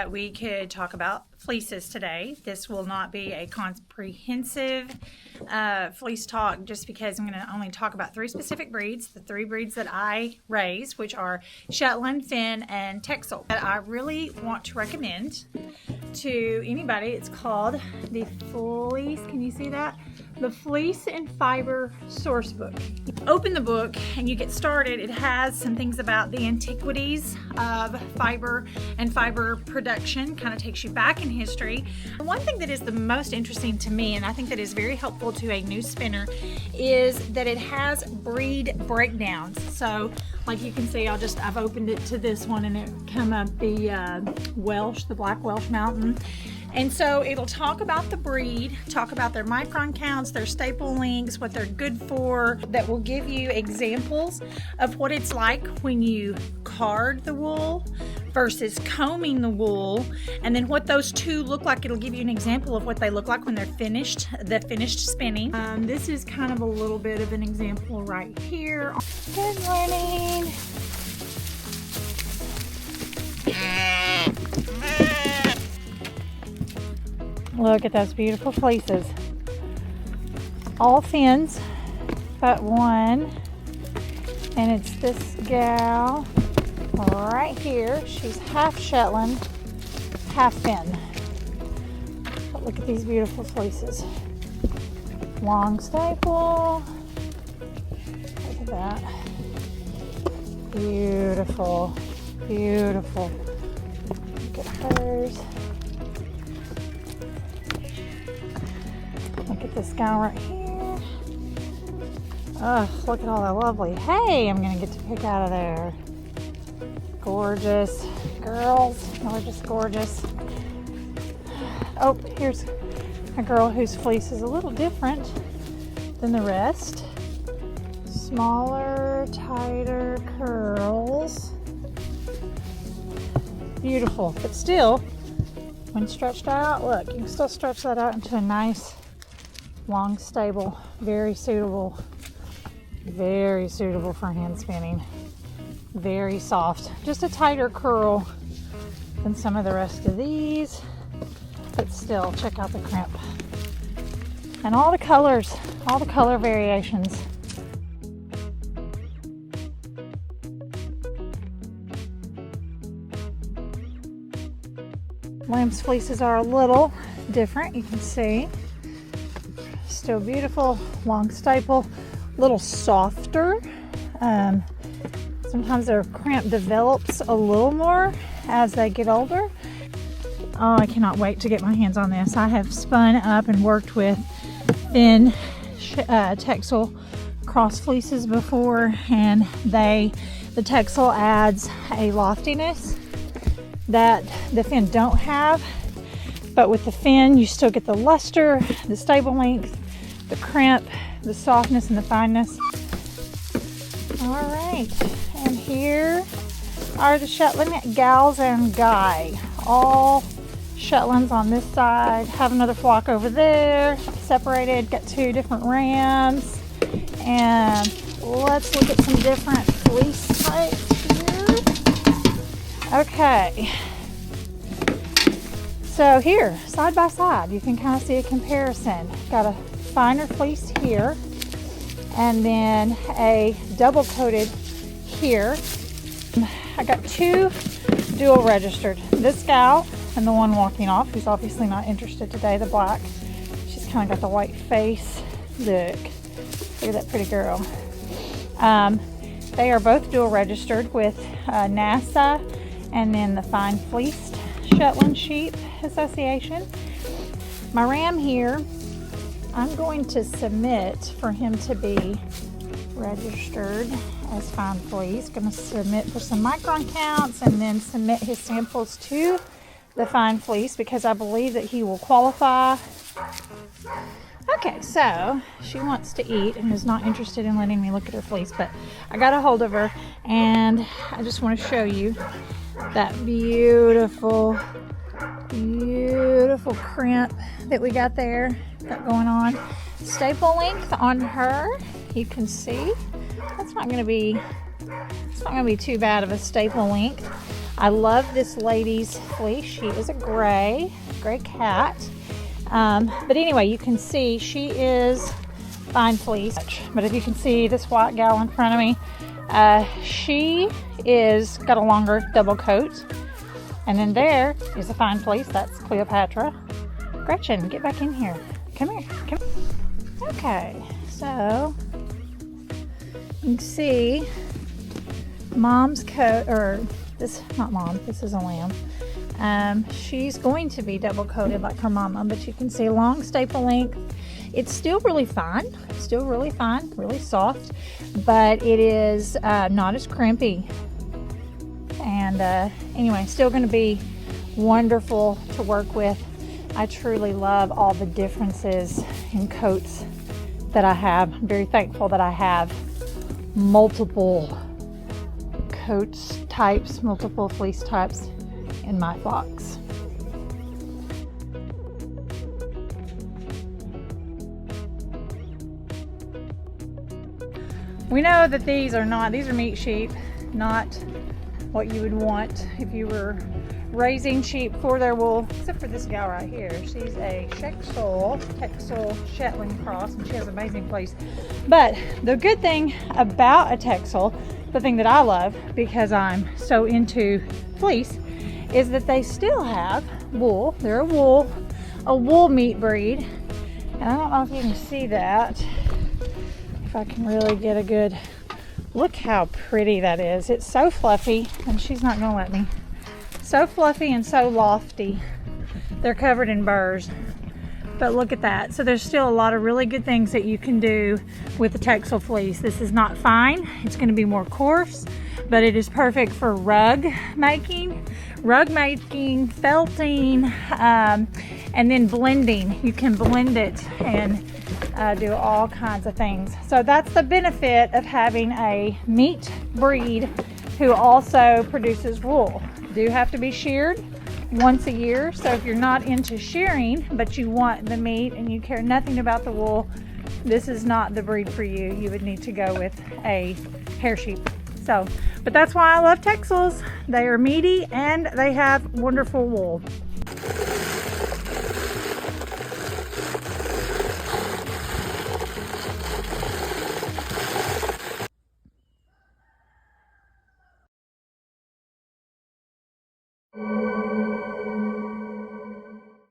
that we could talk about fleeces today. This will not be a comprehensive fleece talk just because I'm going to only talk about 3 specific breeds, the 3 breeds that I raise, which are Shetland, Finn, and Texel. That I really want to recommend to anybody. It's called the Fleece. Can you see that? The Fleece and Fiber Source Book. You open the book and you get started. It has some things about the antiquities of fiber and fiber production. Kind of takes you back in history. One thing that is the most interesting to me, and I think that is very helpful to a new spinner, is that it has breed breakdowns. So like you can see, I've opened it to this one and it come up the Welsh, the Black Welsh Mountain. And so it'll talk about the breed, talk about their micron counts, their staple lengths, what they're good for. That will give you examples of what it's like when you card the wool versus combing the wool, and then what those two look like. It'll give you an example of what they look like when they're finished, the finished spinning. This is kind of a little bit of an example right here. Good morning. Look at those beautiful fleeces. All fins but one, and it's this gal right here. She's half Shetland, half Finn. But look at these beautiful fleeces. Long staple. Look at that. Beautiful, beautiful. Look at hers. Look at this gal right here. Oh, look at all that lovely hay I'm gonna get to pick out of there. Gorgeous girls, gorgeous, gorgeous. Oh, here's a girl whose fleece is a little different than the rest. Smaller, tighter curls. Beautiful, but still, when stretched out, look, you can still stretch that out into a nice, long, stable, very suitable for hand spinning. Very soft, just a tighter curl than some of the rest of these, but still, check out the crimp and all the colors, all the color variations. Lamb's fleeces are a little different, you can see. Still beautiful, long staple, a little softer. Sometimes their cramp develops a little more as they get older. Oh, I cannot wait to get my hands on this. I have spun up and worked with Finn Texel cross fleeces before, and the Texel adds a loftiness that the Finn don't have. But with the Finn, you still get the luster, the stable length, the crimp, the softness, and the fineness. All right, and here are the Shetland gals and guy. All Shetlands on this side. Have another flock over there, separated. Got 2 different rams. And let's look at some different fleece types here. Okay. So here, side by side, you can kind of see a comparison. Got a finer fleece here, and then a double coated here. I got 2 dual registered. This gal and the one walking off, who's obviously not interested today, the black. She's kind of got the white face. Look at that pretty girl. They are both dual registered with NASA and then the Fine Fleeced Shetland Sheep Association. My ram here, I'm going to submit for him to be registered as Fine Fleece. Going to submit for some micron counts and then submit his samples to the Fine Fleece because I believe that he will qualify. Okay, so she wants to eat and is not interested in letting me look at her fleece, but I got a hold of her and I just want to show you that beautiful crimp that we got there, going on. Staple length on her, you can see that's not going to be It's not going to be too bad of a staple length. I love this lady's fleece. She is a gray cat. But anyway, you can see she is fine fleece. But if you can see this white gal in front of me, she is got a longer double coat. And then there is a fine fleece. That's Cleopatra. Gretchen, get back in here. Come here. Come here. Okay, so you can see Mom's coat, or this, not Mom, this is a lamb. She's going to be double coated like her mama, but you can see long staple length. It's still really fine, really soft, but it is not as crimpy. And anyway, still going to be wonderful to work with. I truly love all the differences in coats that I have. I'm very thankful that I have multiple coats types, multiple fleece types in my flocks. We know that these are meat sheep, not what you would want if you were raising sheep for their wool, except for this gal right here. She's a Texel Shetland cross, and she has amazing fleece. But the good thing about a Texel, the thing that I love because I'm so into fleece, is that they still have wool. They're a wool meat breed. And I don't know if you can see that. If I can really get a good look how pretty that is. It's so fluffy, and she's not gonna let me. So fluffy and so lofty. They're covered in burrs, but look at that. So there's still a lot of really good things that you can do with the Texel fleece. This is not fine. It's going to be more coarse, but it is perfect for rug making, felting, and then blending. You can blend it and do all kinds of things. So that's the benefit of having a meat breed who also produces wool. Do have to be sheared once a year. So if you're not into shearing, but you want the meat and you care nothing about the wool, this is not the breed for you. You would need to go with a hair sheep. So, but that's why I love Texels. They are meaty and they have wonderful wool.